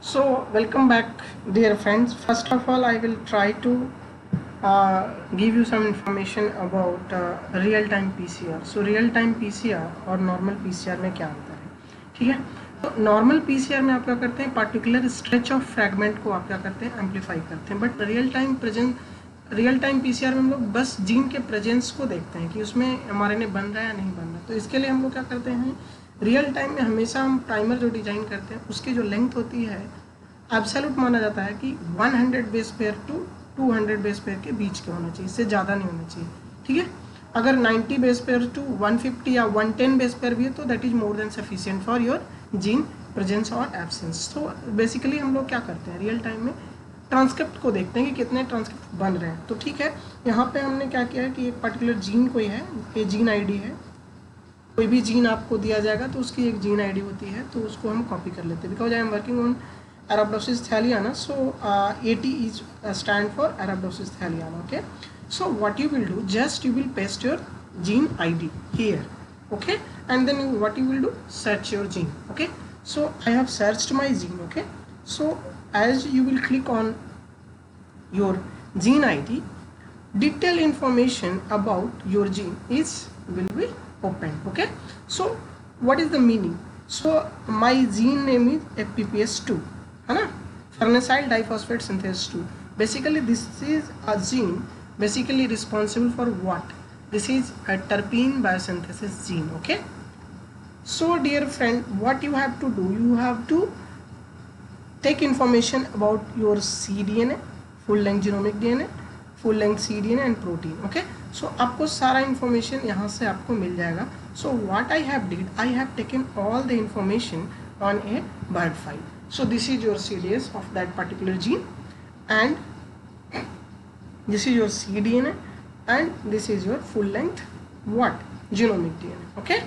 So welcome back, dear friends. First of all, I will try to give you some information about real-time PCR. So real-time PCR और normal PCR में क्या अंतर है, ठीक है? तो नॉर्मल PCR में आप क्या करते हैं, पर्टिकुलर स्ट्रेच ऑफ फ्रैगमेंट को आप क्या करते हैं, एम्पलीफाई करते हैं. बट रियल टाइम PCR में हम लोग बस जीन के प्रेजेंस को देखते हैं कि उसमें mRNA बन रहा है या नहीं बन रहा. तो इसके लिए हम लोग क्या करते हैं, रियल टाइम में हमेशा हम प्राइमर जो डिजाइन करते हैं उसकी जो लेंथ होती है एब्सोल्यूट माना जाता है कि 100 base pair to 200 base pair के बीच के होना चाहिए, इससे ज़्यादा नहीं होना चाहिए, ठीक है. अगर 90 बेस पेयर टू 150 या 110 बेस पेयर भी है तो that is more than sufficient for your gene presence और एब्सेंस. तो बेसिकली हम लोग क्या करते हैं, रियल टाइम में ट्रांसक्रिप्ट को देखते हैं कि कितने ट्रांसक्रिप्ट बन रहे हैं. तो ठीक है, यहाँ पे हमने क्या किया है कि एक पर्टिकुलर जीन कोई है, ये जीन आईडी है. कोई भी जीन आपको दिया जाएगा तो उसकी एक जीन आईडी होती है, तो उसको हम कॉपी कर लेते हैं. Because I am working on Arabidopsis thaliana, so AT is stand for Arabidopsis thaliana. Okay, so what you will do, just you will paste your gene ID here, okay, and then what you will do, search your gene. Okay, so I have searched my gene. Okay, so as you will click on your gene ID, detailed information about your gene will be opened. Okay, so what is the meaning? So my gene name is FPPS2, है ना, farnesyl diphosphate synthase 2. Basically this is a gene basically responsible for what, this is a terpene biosynthesis gene. Okay, so dear friend, what you have to do, you have to take information about your cDNA, full length genomic DNA, full length cDNA and protein. Okay, so आपको सारा information यहाँ से आपको मिल जाएगा. So what I have did, I have taken all the information on a word file. So this is your CDS of that particular gene, and this is your cDNA, and this is your full length what, genomic DNA. Okay,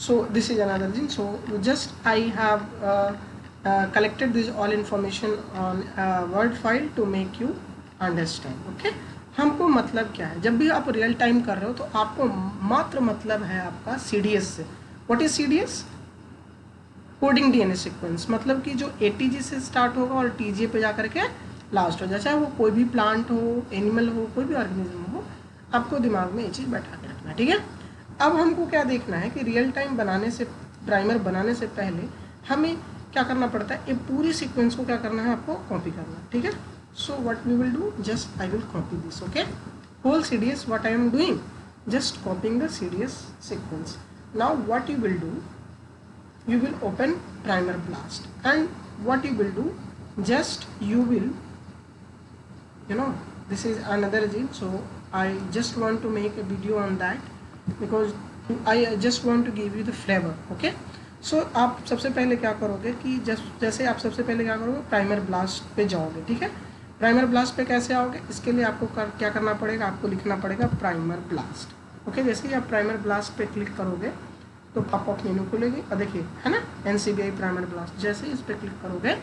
so this is another gene. So just I have collected this all information on a word file to make you understand. Okay, हमको मतलब क्या है, जब भी आप real time कर रहे हो तो आपको मात्र मतलब है आपका CDS से. What is CDS? Coding DNA sequence. मतलब कि जो ATG से स्टार्ट होगा और TGA पे जाकर के लास्ट हो जाए, चाहे वो कोई भी प्लांट हो, एनिमल हो, कोई भी ऑर्गेनिज्म हो, आपको दिमाग में ये चीज़ बैठा के रखना है, ठीक है. अब हमको क्या देखना है कि रियल टाइम बनाने से, प्राइमर बनाने से पहले हमें क्या करना पड़ता है, ये पूरी सीक्वेंस को क्या करना है, आपको कॉपी करना है, ठीक है. So what we will do, just I will copy this. Okay, whole CDS, what I am doing, just copying the CDS sequence. Now what you will do, you will open primer blast, and what you will do, just you will, this is another gene, so I just want to make a video on that because I just want to give you the flavor. Okay, so आप सबसे पहले क्या करोगे कि जैसे आप सबसे पहले क्या करोगे, प्राइमर ब्लास्ट पे जाओगे, ठीक है. प्राइमर ब्लास्ट पे कैसे आओगे, इसके लिए आपको क्या करना पड़ेगा, आपको लिखना पड़ेगा प्राइमर ब्लास्ट. ओके, जैसे ही आप प्राइमर ब्लास्ट पे क्लिक करोगे तो पॉपअप मेनू खुलेगी और देखिए, है ना, NCBI प्राइमर ब्लास्ट. जैसे इस पर क्लिक करोगे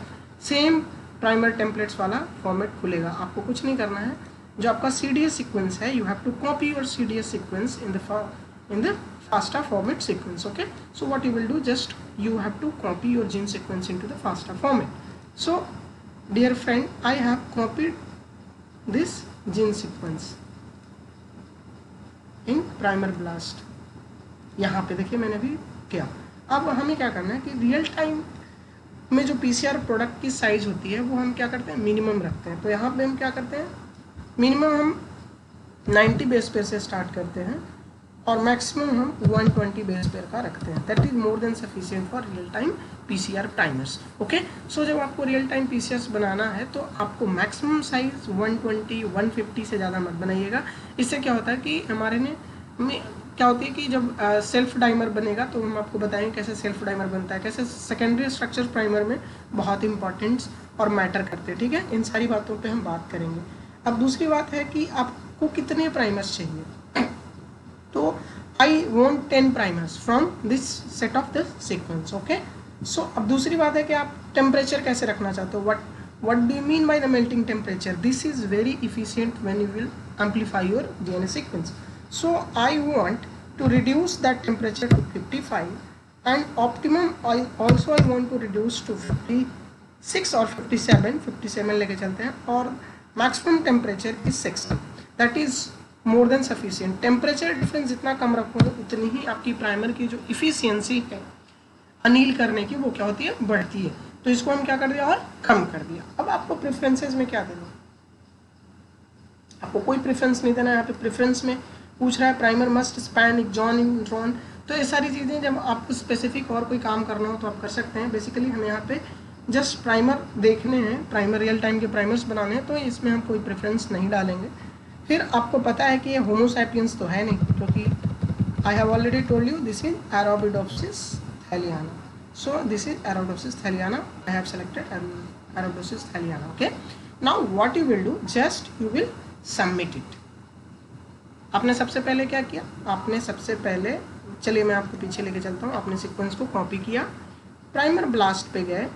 सेम प्राइमर टेम्पलेट्स वाला फॉर्मेट खुलेगा. आपको कुछ नहीं करना है, जो आपका CDS सीक्वेंस है, you have to copy your CDS sequence in the FASTA format sequence. Okay, so what you will do, just you have to copy your gene sequence into the FASTA format. So dear friend, I have copied this gene sequence in primer blast. यहाँ पे देखिए मैंने भी किया. अब हमें क्या करना है कि रियल टाइम में जो PCR प्रोडक्ट की साइज होती है वो हम क्या करते हैं, मिनिमम रखते हैं. तो यहाँ पे हम क्या करते हैं, मिनिमम हम 90 बेस पेयर से स्टार्ट करते हैं और मैक्सिमम हम 120 बेस पेयर का रखते हैं. That is more than sufficient for real time PCR primers. Okay, so जब आपको रियल टाइम PCRs बनाना है तो आपको मैक्सिमम साइज 120 150 से ज़्यादा मत बनाइएगा. इससे क्या होता है कि हमारे में क्या होती है कि जब सेल्फ डाइमर बनेगा तो हम आपको बताएंगे कैसे सेल्फ डाइमर बनता है, कैसे सेकेंडरी स्ट्रक्चर प्राइमर में बहुत इंपॉर्टेंट और मैटर करते हैं, ठीक है. इन सारी बातों पे हम बात करेंगे. अब दूसरी बात है कि आपको कितने प्राइमर्स चाहिए, तो I want 10 primers from this set of the sequence. Okay, so अब दूसरी बात है कि आप टेम्परेचर कैसे रखना चाहते हो, what do you mean by the melting temperature. This is very efficient when you will amplify your DNA sequence. So I want to reduce that temperature to 55, and optimum I want to reduce to 50 6 और 57 लेके चलते हैं, और maximum temperature is 60, that is more than sufficient. Temperature difference जितना कम रखोगे उतनी ही आपकी primer की जो इफिशियंसी है अनील करने की वो क्या होती है, बढ़ती है। तो इसको हम क्या कर दिया और कम कर दिया। अब आपको प्रेफरेंसेस में क्या देना, आपको कोई प्रेफरेंस नहीं देना। यहाँ पे प्रेफरेंस में पूछ रहा है primer must span exon neutron, तो ये सारी चीज़ें जब आपको स्पेसिफिक और कोई काम करना हो तो आप कर सकते हैं। बेसिकली हम यहाँ पे जस्ट प्राइमर देखने हैं, प्राइमर रियल टाइम के प्राइमर्स बनाने हैं, तो इसमें हम कोई प्रेफरेंस नहीं डालेंगे। फिर आपको पता है कि ये होमो सैपियंस तो है नहीं, क्योंकि I have already told you this is Arabidopsis थैलियाना। So this is Arabidopsis thaliana. I have selected Arabidopsis thaliana. Okay. Now what you will do? Just you will submit it. आपने सबसे पहले क्या किया, आपने सबसे पहले, चलिए मैं आपको पीछे लेके चलता हूँ। आपने सीक्वेंस को कॉपी किया, प्राइमर ब्लास्ट पे गए,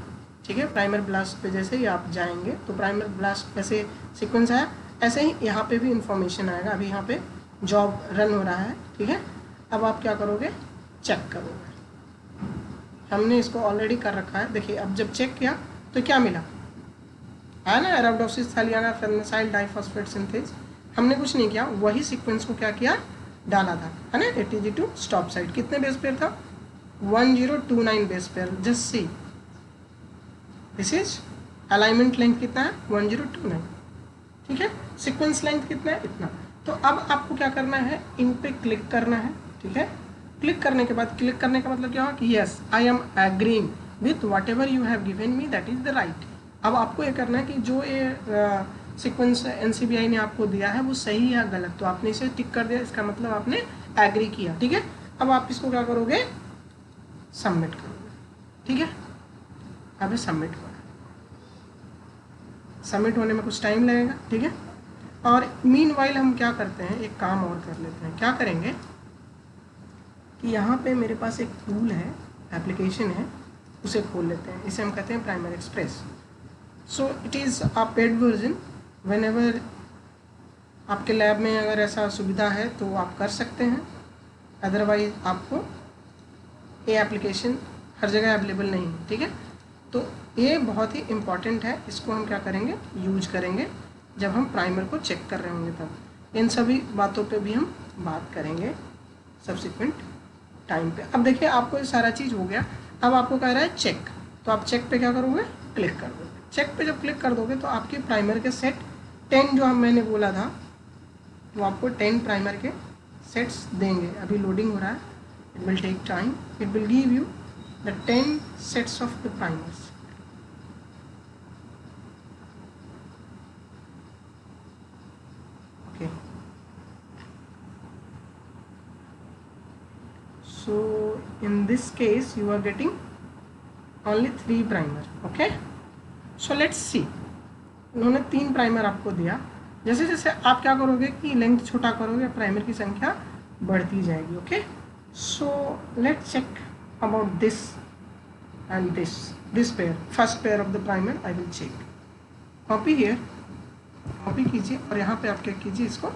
ठीक है। प्राइमर ब्लास्ट पे जैसे ही आप जाएंगे तो प्राइमर ब्लास्ट ऐसे सीक्वेंस आया, ऐसे ही यहाँ पे भी इंफॉर्मेशन आएगा। अभी यहाँ पे जॉब रन हो रहा है, ठीक है। अब आप क्या करोगे, चेक करोगे। हमने इसको ऑलरेडी कर रखा है। देखिए अब जब चेक किया तो क्या मिला, है ना, अरेबिडोप्सिस थैलियाना फेर्नेसाइल डाइफॉस्फेट सिंथेज। हमने कुछ नहीं किया, वही सीक्वेंस को क्या किया, डाला था, है ना। ATG टू स्टॉप साइड कितने बेस पेयर था, 1029 base pair. Just see this is alignment length कितना है, 1029, ठीक है। सीक्वेंस लेंथ कितना है, इतना। तो अब आपको क्या करना है, इन पे क्लिक करना है, ठीक है। क्लिक करने के बाद, क्लिक करने का मतलब क्या हुआ कि yes I am agreeing with what ever you have given me, that is the right. अब आपको ये करना है कि जो ये सीक्वेंस NCBI ने आपको दिया है वो सही या गलत, तो आपने इसे टिक कर दिया, इसका मतलब आपने एग्री किया, ठीक है। अब आप इसको क्या करोगे, सबमिट करोगे, ठीक है। अब ये सबमिट हो, सबमिट होने में कुछ टाइम लगेगा, ठीक है। और मीनवाइल हम क्या करते हैं, एक काम और कर लेते हैं। क्या करेंगे कि यहाँ पे मेरे पास एक टूल है, एप्लीकेशन है, उसे खोल लेते हैं। इसे हम कहते हैं primer express. So it is a paid version. Whenever आपके लैब में अगर ऐसा सुविधा है तो आप कर सकते हैं, अदरवाइज आपको ये एप्लीकेशन हर जगह अवेलेबल नहीं है, ठीक है। तो ये बहुत ही इम्पॉर्टेंट है, इसको हम क्या करेंगे, यूज करेंगे जब हम प्राइमर को चेक कर रहे होंगे तब। इन सभी बातों पे भी हम बात करेंगे सब्सिक्वेंट टाइम पे। अब देखिए आपको ये सारा चीज़ हो गया। अब आपको कह रहा है चेक, तो आप चेक पे क्या करोगे, क्लिक कर दोगे। चेक पे जब क्लिक कर दोगे तो आपके प्राइमर के सेट 10 जो हम मैंने बोला था वो आपको 10 प्राइमर के सेट्स देंगे। अभी लोडिंग हो रहा है, it will take time, it will give you the 10 sets of the primers. Okay, so in this case you are getting only 3 primer, okay। so let's see, उन्होंने 3 प्राइमर आपको दिया। जैसे जैसे आप क्या करोगे कि लेंथ छोटा करोगे, प्राइमर की संख्या बढ़ती जाएगी, okay. So let's check about this and this pair, first pair of the primer I will check. Copy here, copy कीजिए और यहाँ पे आप क्या कीजिए, इसको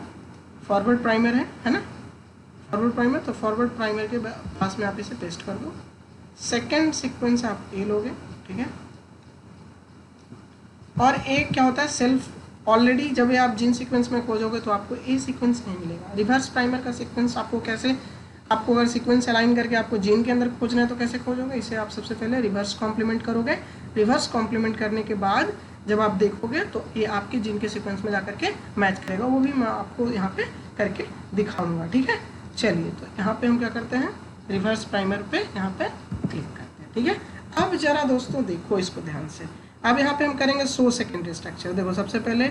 फॉरवर्ड प्राइमर है ना, फॉरवर्ड प्राइमर, तो फॉरवर्ड प्राइमर के पास में आप इसे पेस्ट कर दो। सेकेंड सीक्वेंस आप ए लोगे, ठीक है। और एक क्या होता है, सेल्फ ऑलरेडी जब आप जिन सीक्वेंस में खोजोगे तो आपको ए सीक्वेंस नहीं मिलेगा। रिवर्स प्राइमर का सीक्वेंस आपको कैसे, आपको अगर सीक्वेंस अलाइन करके आपको जीन के अंदर खोजना है तो कैसे खोजोगे, इसे आप सबसे पहले रिवर्स कॉम्प्लीमेंट करोगे। रिवर्स कॉम्प्लीमेंट करने के बाद जब आप देखोगे तो ये आपके जीन के सीक्वेंस में जाकर के मैच करेगा, वो भी मैं आपको यहाँ पे करके दिखाऊंगा, ठीक है। चलिए तो यहाँ पे हम क्या करते हैं, रिवर्स प्राइमर पे यहाँ पे क्लिक करते हैं, ठीक है। अब जरा दोस्तों देखो इसको ध्यान से। अब यहाँ पे हम करेंगे शो सेकेंडरी स्ट्रक्चर। देखो सबसे पहले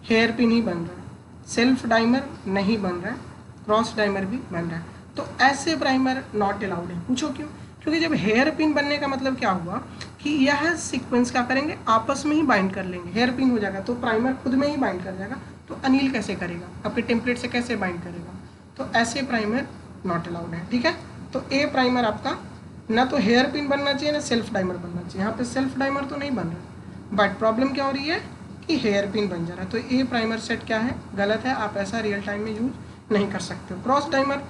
हेयर पिन ही बन रहा है, सेल्फ डाइमर नहीं बन रहा है, क्रॉस डाइमर भी बन रहा है, तो ऐसे प्राइमर नॉट अलाउड है। पूछो क्यों, क्योंकि जब हेयर पिन बनने का मतलब क्या हुआ कि यह सीक्वेंस क्या करेंगे, आपस में ही बाइंड कर लेंगे। हेयर पिन हो जाएगा तो प्राइमर खुद में ही बाइंड कर जाएगा, तो अनिल कैसे करेगा, आपके टेम्पलेट से कैसे बाइंड करेगा, तो ऐसे प्राइमर नॉट अलाउड है, ठीक है। तो ए प्राइमर आपका ना तो हेयर पिन बनना चाहिए ना सेल्फ डाइमर बनना चाहिए। यहाँ पे सेल्फ डाइमर तो नहीं बन रहा, बट प्रॉब्लम क्या हो रही है कि हेयर पिन बन जा रहा है, तो ए प्राइमर सेट क्या है, गलत है। आप ऐसा रियल टाइम में यूज नहीं कर सकते हो। क्रॉस डाइमर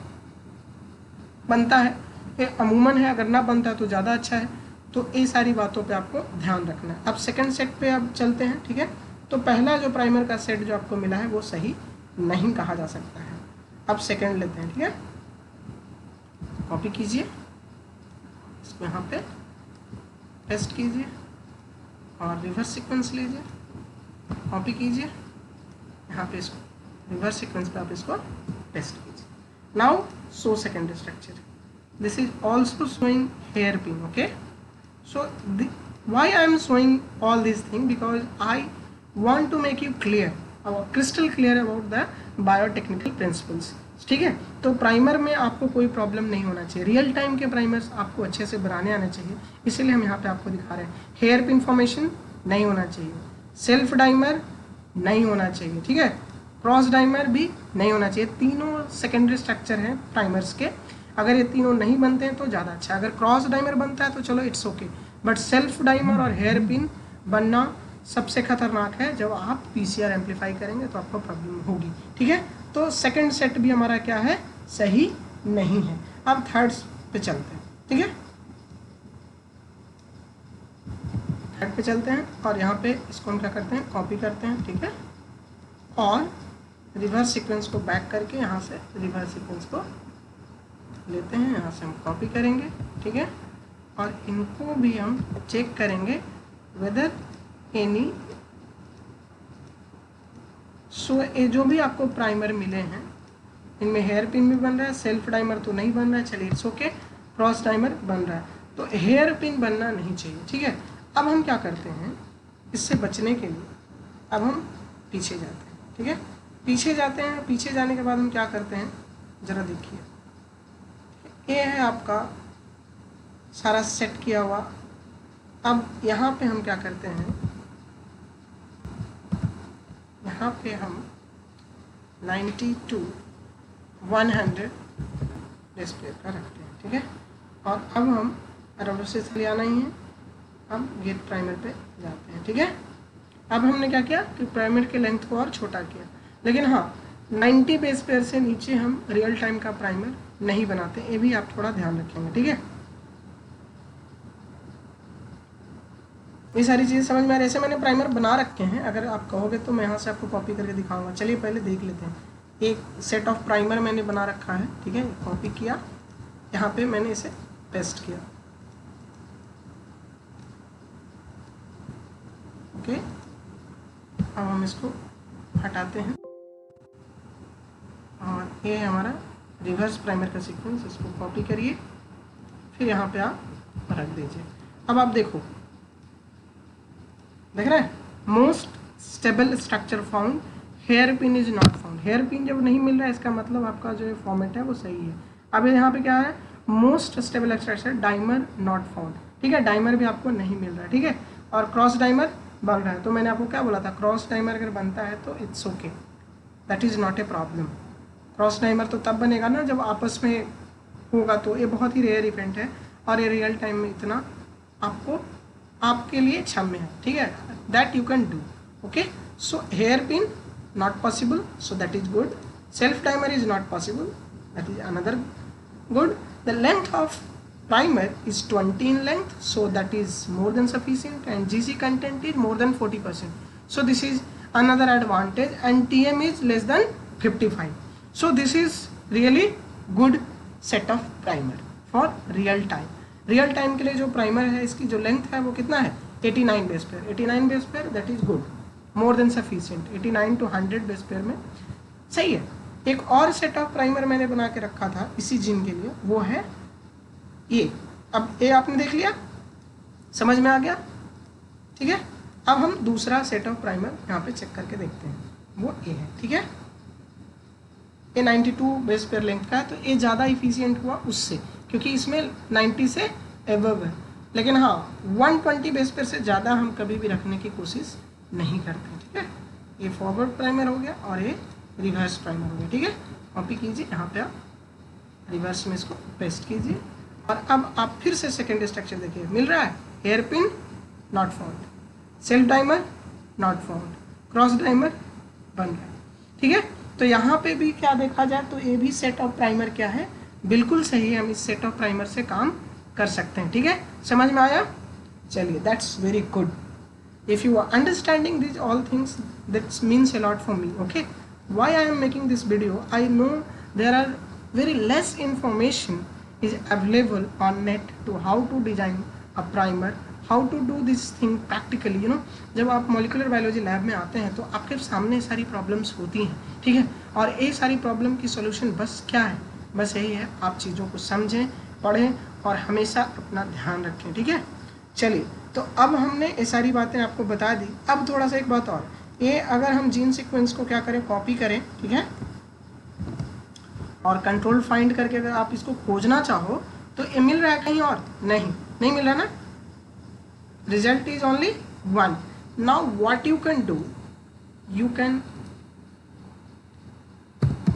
बनता है, ये अमूमन है, अगर ना बनता है तो ज़्यादा अच्छा है। तो ये सारी बातों पे आपको ध्यान रखना है। अब सेकंड सेट पे अब चलते हैं, ठीक है। तो पहला जो प्राइमर का सेट जो आपको मिला है वो सही नहीं कहा जा सकता है। अब सेकंड लेते हैं, ठीक है। कॉपी कीजिए, इसको यहाँ पे पेस्ट कीजिए और रिवर्स सीक्वेंस लीजिए, कॉपी कीजिए, यहाँ पे इसको रिवर्स सीक्वेंस पे आप इसको पेस्ट कीजिए। Now show second structure, this is also showing here pin, okay. So why I am showing all these things, because I want to make you clear, crystal clear about the biotechnical principles, ठीक है। तो primer में आपको कोई problem नहीं होना चाहिए, real time के प्राइमर्स आपको अच्छे से बनाने आने चाहिए, इसीलिए हम यहाँ पे आपको दिखा रहे हैं। हेयर पिन फॉर्मेशन नहीं होना चाहिए, सेल्फ डाइमर नहीं होना चाहिए, ठीक है, क्रॉस डाइमर भी नहीं होना चाहिए। तीनों सेकेंडरी स्ट्रक्चर हैं प्राइमर्स के, अगर ये तीनों नहीं बनते हैं तो ज़्यादा अच्छा है। अगर क्रॉस डाइमर बनता है तो चलो it's okay, but self dimer और हेयर पिन बनना सबसे खतरनाक है। जब आप पीसीआर एम्पलीफाई करेंगे तो आपको प्रॉब्लम होगी, ठीक है। तो सेकंड सेट भी हमारा क्या है, सही नहीं है। अब थर्ड पे चलते हैं, ठीक है। थर्ड पे चलते हैं और यहाँ पे इसको हम क्या करते हैं, कॉपी करते हैं, ठीक है, और रिवर्स सीक्वेंस को बैक करके यहाँ से रिवर्स सीक्वेंस को लेते हैं, यहाँ से हम कॉपी करेंगे, ठीक है, और इनको भी हम चेक करेंगे वेदर एनी। सो ये जो भी आपको प्राइमर मिले हैं इनमें हेयर पिन भी बन रहा है, सेल्फ डाइमर तो नहीं बन रहा है, चलिए इट्स ओके, क्रॉस डाइमर बन रहा है, तो हेयर पिन बनना नहीं चाहिए, ठीक है। अब हम क्या करते हैं, इससे बचने के लिए अब हम पीछे जाते हैं, ठीक है, पीछे जाते हैं। पीछे जाने के बाद हम क्या करते हैं, ज़रा देखिए, ये है आपका सारा सेट किया हुआ। अब यहाँ पे हम क्या करते हैं, यहाँ पे हम 90 to 100 डिस्प्ले का रखते हैं, ठीक है। और अब हम राउटर से ले आना ही है, हम गेट प्राइमर पे जाते हैं, ठीक है। अब हमने क्या किया कि प्राइमर के लेंथ को और छोटा किया, लेकिन हाँ 90 बेस पेयर से नीचे हम रियल टाइम का प्राइमर नहीं बनाते, ये भी आप थोड़ा ध्यान रखेंगे, ठीक है। ये सारी चीज़ें समझ में आ रही है। ऐसे मैंने प्राइमर बना रखे हैं, अगर आप कहोगे तो मैं यहाँ से आपको कॉपी करके दिखाऊंगा। चलिए पहले देख लेते हैं। एक सेट ऑफ प्राइमर मैंने बना रखा है, ठीक है, कॉपी किया, यहाँ पे मैंने इसे पेस्ट किया, ओके। अब हम इसको हटाते हैं और ये है हमारा रिवर्स प्राइमर का सीक्वेंस, इसको कॉपी करिए, फिर यहाँ पे आप रख दीजिए। अब आप देखो, देख रहे हैं, most stable structure found, hairpin is not found. Hairpin जब नहीं मिल रहा है इसका मतलब आपका जो फॉर्मेट है वो सही है। अब यहाँ पे क्या है, most stable structure dimer not found, ठीक है, डाइमर भी आपको नहीं मिल रहा है, ठीक है, और क्रॉस डाइमर बन रहा है। तो मैंने आपको क्या बोला था, क्रॉस डाइमर अगर बनता है तो it's okay, that is not a problem. Cross dimer तो तब बनेगा ना जब आपस में होगा, तो ये बहुत ही रेयर इवेंट है और ये रियल टाइम में इतना आपको आपके लिए क्षम्य है, ठीक है, that you can do, okay. So here pin not possible, so that is good. Self timer is not possible, that is another good. The length of primer is 20 in length, so that is more than sufficient, and GC content is more than 40%, so this is another advantage, and TM is less than 55, so this is really good set of primer for real time। Real time के लिए जो primer है इसकी जो length है वो कितना है, 89 base pair, 89 base pair, that is good, more than sufficient. 89 to 100 base pair में सही है। एक और सेट ऑफ प्राइमर मैंने बना के रखा था इसी जिन के लिए, वो है ये। अब ये आपने देख लिया, समझ में आ गया, ठीक है। अब हम दूसरा सेट ऑफ प्राइमर यहाँ पे चेक करके देखते हैं, वो ये है, ठीक है। ये 92 बेस पेयर लेंथ का है, तो ये ज़्यादा इफिशियंट हुआ उससे, क्योंकि इसमें 90 से एबव है, लेकिन हाँ 120 बेस पेयर से ज़्यादा हम कभी भी रखने की कोशिश नहीं करते, ठीक है। ये फॉरवर्ड प्राइमर हो गया और ये रिवर्स प्राइमर हो गया, ठीक है। कॉपी कीजिए, यहाँ पे आप रिवर्स में इसको पेस्ट कीजिए, और अब आप फिर से सेकेंड स्ट्रक्चर देखिए, मिल रहा है, hairpin not found, self dimer not found, cross dimer बन रहा है, ठीक है। तो यहाँ पे भी क्या देखा जाए तो ये भी सेट ऑफ प्राइमर क्या है, बिल्कुल सही है, हम इस सेट ऑफ प्राइमर से काम कर सकते हैं, ठीक है। समझ में आया। चलिए, that's very good. If you are understanding these all things, that means a lot for me. Okay, why I am making this video? I know there are very less information is available on net to how to design a primer, how to do this thing practically. जब आप molecular biology lab में आते हैं तो आपके सामने सारी problems होती हैं, ठीक है, और ये सारी प्रॉब्लम की सोल्यूशन बस क्या है, बस यही है, आप चीज़ों को समझें, पढ़ें और हमेशा अपना ध्यान रखें. ठीक है, चलिए, तो अब हमने ये सारी बातें आपको बता दी. अब थोड़ा सा एक बात और, ये अगर हम जीन सीक्वेंस को क्या करें, कॉपी करें, ठीक है, और कंट्रोल फाइंड करके अगर आप इसको खोजना चाहो तो ये मिल रहा है कहीं और, नहीं मिल रहा ना, result is only 1. Now what you can do, you can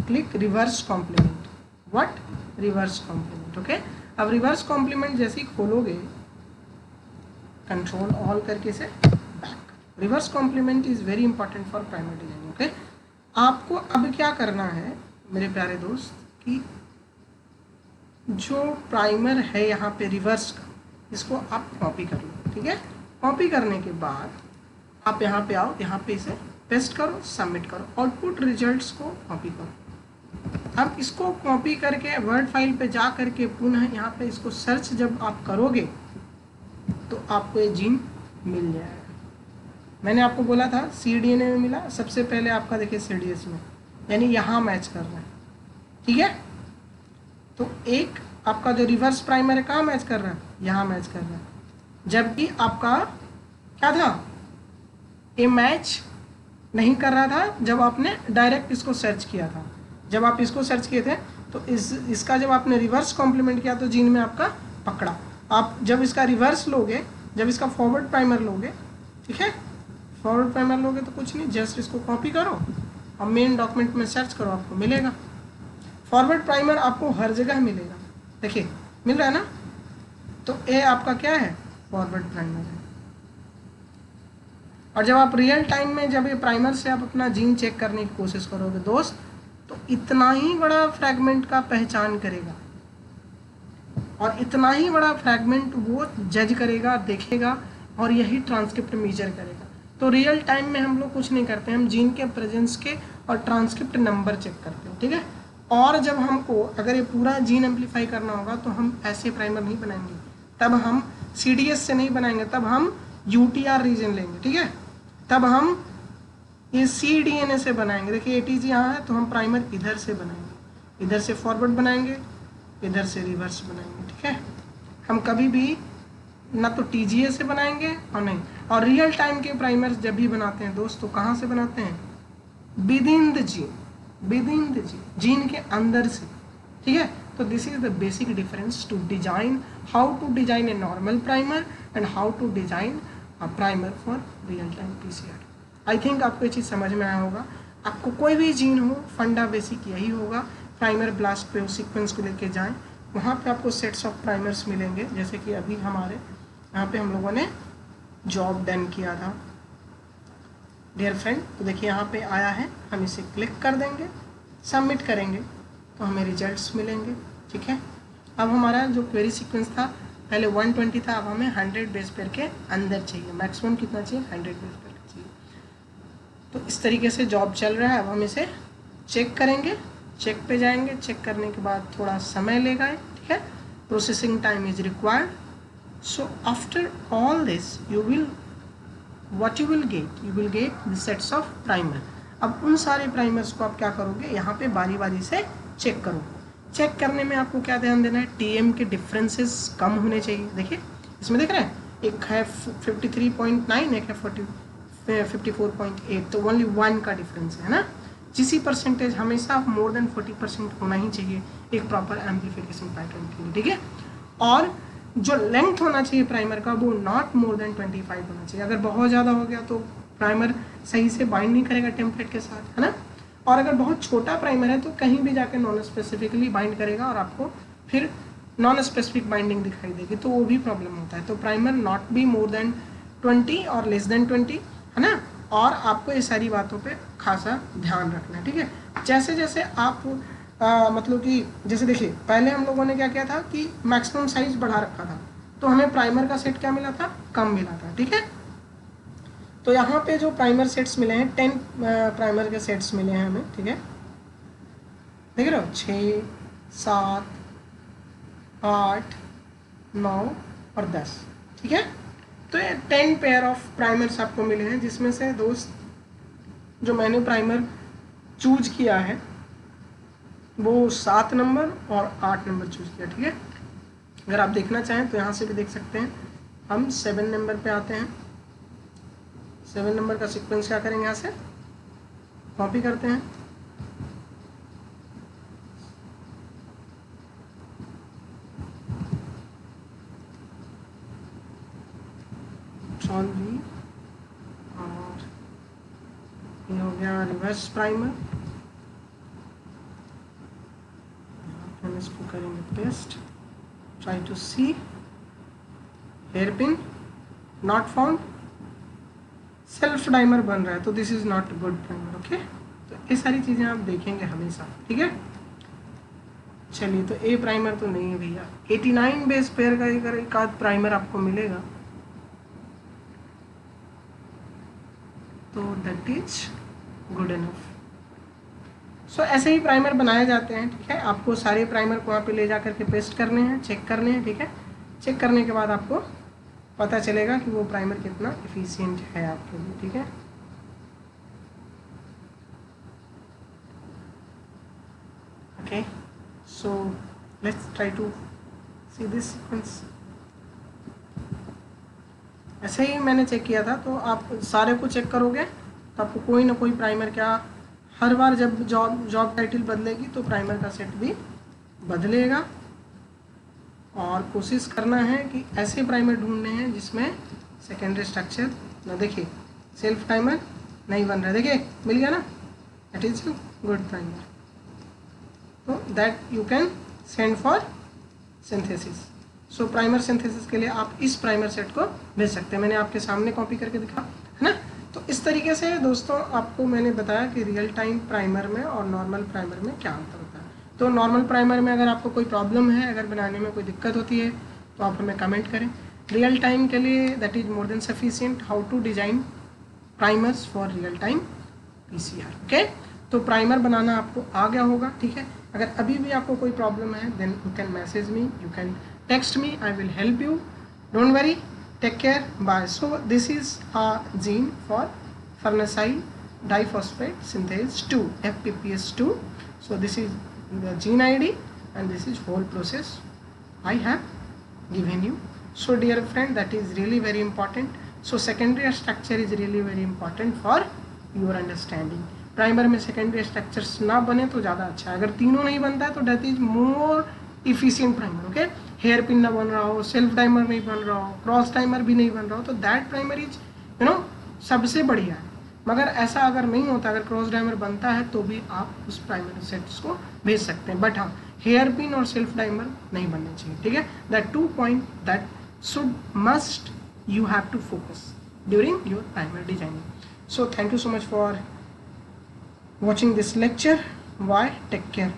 click reverse complement. What, reverse complement. Okay, अब रिवर्स कॉम्प्लीमेंट जैसे ही खोलोगे, कंट्रोल ऑल करके से back. Reverse complement is very important for primer designing. Okay, आपको अब क्या करना है मेरे प्यारे दोस्त, कि जो प्राइमर है यहाँ पे रिवर्स का, इसको आप कॉपी कर लो. ठीक है, कॉपी करने के बाद आप यहाँ पे आओ, यहाँ पे इसे पेस्ट करो, सबमिट करो, आउटपुट रिजल्ट्स को कॉपी करो. अब इसको कॉपी करके वर्ड फाइल पे जा करके पुनः यहाँ पे इसको सर्च जब आप करोगे तो आपको ये जीन मिल जाएगा. मैंने आपको बोला था CDNA में मिला, सबसे पहले आपका देखिए CDS में, यानी यहाँ मैच कर रहा है. ठीक है, तो एक आपका जो रिवर्स प्राइमर है कहाँ मैच कर रहा है, यहाँ मैच कर रहा है, जबकि आपका क्या था, ये मैच नहीं कर रहा था जब आपने डायरेक्ट इसको सर्च किया था. जब आप इसको सर्च किए थे तो इसका जब आपने रिवर्स कॉम्प्लीमेंट किया तो जीन में आपका पकड़ा. आप जब इसका रिवर्स लोगे, जब इसका फॉरवर्ड प्राइमर लोगे, ठीक है, फॉरवर्ड प्राइमर लोगे तो कुछ नहीं, जस्ट इसको कॉपी करो और मेन डॉक्यूमेंट में सर्च करो, आपको मिलेगा. फॉरवर्ड प्राइमर आपको हर जगह मिलेगा, देखिए मिल रहा है ना. तो ये आपका क्या है, फॉरवर्ड प्राइमर है. और जब आप रियल टाइम में जब ये प्राइमर से आप अपना जीन चेक करने की कोशिश करोगे दोस्त, तो इतना ही बड़ा फ्रैगमेंट का पहचान करेगा और इतना ही बड़ा फ्रैगमेंट वो जज करेगा, देखेगा और यही ट्रांसक्रिप्ट मेजर करेगा. तो रियल टाइम में हम लोग कुछ नहीं करते, हम जीन के प्रेजेंस के और ट्रांसक्रिप्ट नंबर चेक करते हैं. ठीक है, और जब हमको अगर ये पूरा जीन एम्पलीफाई करना होगा तो हम ऐसे प्राइमर नहीं बनाएंगे, तब हम CDS से नहीं बनाएंगे, तब हम UTR रीजन लेंगे. ठीक है, तब हम ये CDNA से बनाएंगे. देखिए ATG यहाँ है तो हम प्राइमर इधर से बनाएंगे, इधर से फॉरवर्ड बनाएंगे, इधर से रिवर्स बनाएंगे. ठीक है, हम कभी भी ना तो TGA से बनाएंगे और नहीं. और रियल टाइम के प्राइमर्स जब भी बनाते हैं दोस्तों, कहाँ से बनाते हैं, within the gene, within the gene के अंदर से. ठीक है, तो this is the basic difference to design, how to design a normal primer and how to design a primer for real time PCR. I think आपको ये चीज़ समझ में आया होगा. आपको कोई भी जीन हो, फंडा बेसिक यही होगा. प्राइमर ब्लास्ट पे उस सीक्वेंस को लेके जाएं, वहाँ पे आपको सेट्स ऑफ प्राइमर्स मिलेंगे, जैसे कि अभी हमारे यहाँ पे हम लोगों ने जॉब डन किया था डियर फ्रेंड. तो देखिए यहाँ पे आया है, हम इसे क्लिक कर देंगे, सबमिट करेंगे तो हमें रिजल्ट्स मिलेंगे. ठीक है, अब हमारा जो क्वेरी सीक्वेंस था पहले 120 था, अब हमें 100 बेस पेयर के अंदर चाहिए. मैक्सिमम कितना चाहिए, 100 बेस पेयर चाहिए. तो इस तरीके से जॉब चल रहा है. अब हम इसे चेक करेंगे, चेक पे जाएंगे, चेक करने के बाद थोड़ा समय लेगा. ठीक है, processing time is required. So after all this you will what you will get the sets of primer. अब उन सारे प्राइमर्स को आप क्या करोगे, यहाँ पे बारी बारी से चेक करोगे. चेक करने में आपको क्या ध्यान देना है, TM के डिफरेंसेस कम होने चाहिए. देखिए इसमें देख रहे हैं, एक है 53.9, एक है 54.8, तो ओनली 1 का डिफरेंस है ना. GC परसेंटेज हमेशा मोर देन 40% होना ही चाहिए एक प्रॉपर एम्पलीफिकेशन पैटर्न के लिए. ठीक है, और जो लेंथ होना चाहिए प्राइमर का वो नॉट मोर देन 25 होना चाहिए. अगर बहुत ज़्यादा हो गया तो प्राइमर सही से बाइंड नहीं करेगा टेम्पलेट के साथ, है ना. और अगर बहुत छोटा प्राइमर है तो कहीं भी जाकर नॉन स्पेसिफिकली बाइंड करेगा और आपको फिर नॉन स्पेसिफिक बाइंडिंग दिखाई देगी, तो वो भी प्रॉब्लम होता है. तो primer not be more than 20 और लेस देन 20, है ना. और आपको ये सारी बातों पे खासा ध्यान रखना है. ठीक है, जैसे जैसे आप मतलब कि जैसे देखिए पहले हम लोगों ने क्या किया था कि मैक्सिमम साइज बढ़ा रखा था. तो हमें प्राइमर का सेट क्या मिला था, कम मिला था, ठीक है। तो यहाँ पे जो प्राइमर सेट्स मिले हैं 10 प्राइमर के सेट्स मिले हैं हमें, ठीक है, देख रहे हो, 6, 7, 8, 9 और 10, ठीक है। तो ये 10 पेयर ऑफ प्राइमर्स आपको मिले हैं, जिसमें से दोस्त जो मैंने प्राइमर चूज किया है वो 7 नंबर और 8 नंबर चूज किया, ठीक है। अगर आप देखना चाहें तो यहाँ से भी देख सकते हैं। हम 7 नंबर पे आते हैं। 7 नंबर का सीक्वेंस क्या करेंगे, यहाँ से कॉपी करते हैं, भी, और ये हो गया रिवर्स प्राइमर। हम इसको करेंगे paste, try to see, hairpin not found, self dimer बन रहा है, तो this is not good primer, okay. तो ये सारी चीज़ें आप देखेंगे हमेशा, ठीक है। चलिए, तो ए प्राइमर तो नहीं है भैया, 89 बेस पेयर का एक आध प्राइमर आपको मिलेगा, तो दैट इज गुड इनफ। सो ऐसे ही प्राइमर बनाए जाते हैं, ठीक है। आपको सारे प्राइमर को वहाँ पे ले जा करके पेस्ट करने हैं, चेक करने हैं, ठीक है। चेक करने के बाद आपको पता चलेगा कि वो प्राइमर कितना एफिशिएंट है आपके लिए, ठीक है। Okay, so let's try to see this sequence. ऐसे ही मैंने चेक किया था, तो आप सारे को चेक करोगे तो आपको कोई ना कोई प्राइमर, क्या हर बार जब जॉब टाइटल बदलेगी तो प्राइमर का सेट भी बदलेगा। और कोशिश करना है कि ऐसे प्राइमर ढूंढने हैं जिसमें सेकेंडरी स्ट्रक्चर ना, देखिए सेल्फ प्राइमर नहीं बन रहा है, देखिए मिल गया ना, दैट इज गुड प्राइमर। तो that you can send for synthesis. So primer synthesis के लिए आप इस प्राइमर सेट को भेज सकते हैं। मैंने आपके सामने कॉपी करके दिखा, है ना। तो इस तरीके से दोस्तों आपको मैंने बताया कि रियल टाइम प्राइमर में और नॉर्मल प्राइमर में क्या अंतर होता है। तो नॉर्मल प्राइमर में अगर आपको कोई प्रॉब्लम है, अगर बनाने में कोई दिक्कत होती है, तो आप हमें कमेंट करें। रियल टाइम के लिए that is more than sufficient how to design primers for real time PCR, okay. तो प्राइमर बनाना आपको आ गया होगा, ठीक है। अगर अभी भी आपको कोई प्रॉब्लम है, then you can message me, you can text me, I will help you, don't worry, take care, bye. So this is a gene for farnesyl diphosphate synthase 2, FPPS2. So this is the gene ID and this is whole process I have given you. So dear friend, that is really very important. So secondary structure is really very important for your understanding. Primer में secondary structures ना बने तो ज़्यादा अच्छा है। अगर तीनों नहीं बनता है तो that is more efficient primer, okay. Hairpin ना बन रहा हो, सेल्फ टाइमर नहीं बन रहा हो, क्रॉस टाइमर भी नहीं बन रहा हो, तो दैट प्राइमर इज सबसे बढ़िया है। मगर ऐसा अगर नहीं होता, अगर क्रॉस टाइमर बनता है तो भी आप उस प्राइमरी सेट्स को भेज सकते हैं, बट हाँ हेयर पिन और सेल्फ टाइमर नहीं बनने चाहिए, ठीक है। That 2 point that should must you have to focus during your primer designing. So thank you so much for watching this lecture, bye, take care.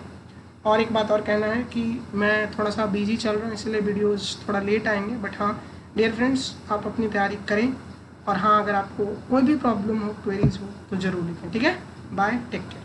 और एक बात और कहना है कि मैं थोड़ा सा बिजी चल रहा हूँ, इसलिए वीडियोस थोड़ा लेट आएंगे, बट हाँ डियर फ्रेंड्स, आप अपनी तैयारी करें। और हाँ, अगर आपको कोई भी प्रॉब्लम हो, क्वेरीज हो, तो ज़रूर लिखें, ठीक है। Bye, take care.